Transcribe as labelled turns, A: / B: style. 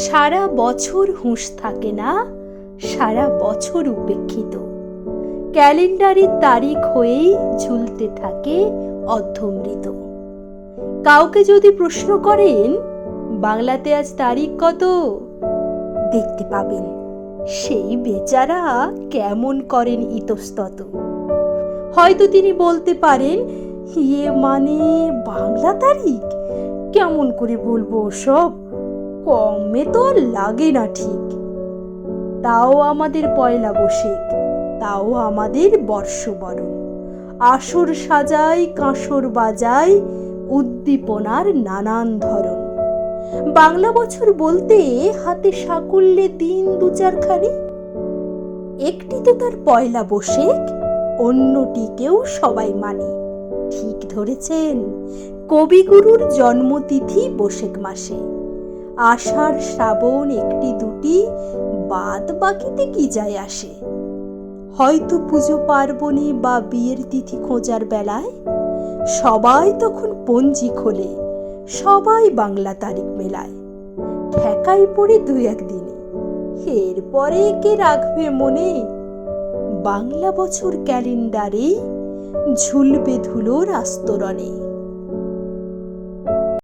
A: সারা বছর হুঁশ থাকে না, সারা বছর উপেক্ষিত ক্যালেন্ডারের তারিখ হয়েই ঝুলতে থাকে অর্ধমৃত। কাউকে যদি প্রশ্ন করেন বাংলাতে আজ তারিখ কত, দেখতে পাবেন সেই বেচারা কেমন করেন ইতস্তত। হয়তো তিনি বলতে পারেন, মানে বাংলা তারিখ কেমন করে বলবো, সব কমে তো আর লাগে না ঠিক। তাও আমাদের পয়লা বৈশাখ, তাও আমাদের বর্ষবরণ, আসর সাজাই কাঁসর বাজাই, উদ্দীপনার নানান ধরন। বাংলা বছর বলতে হাতে সাকুল্যে দিন দু চারখানি, একটি তো তার পয়লা বৈশাখ, অন্যটিকেও সবাই মানে। ঠিক ধরেছেন, কবিগুরুর জন্মতিথি বৈশাখ মাসে। আষাঢ় শ্রাবণ একটি দুটি, বাদ বাকিতে কি যায় আসে। হয়তো পুজো পার্বণে বা বিয়ের তিথি খোঁজার বেলায় সবাই তখন পঞ্জি খোলে, সবাই বাংলা তারিখ মেলায়। ঠেকাই পড়ে দু একদিনে, এরপরে কে রাখবে মনে, বাংলা বছর ক্যালেন্ডারে ঝুলবে ধুলোর আস্তরণে।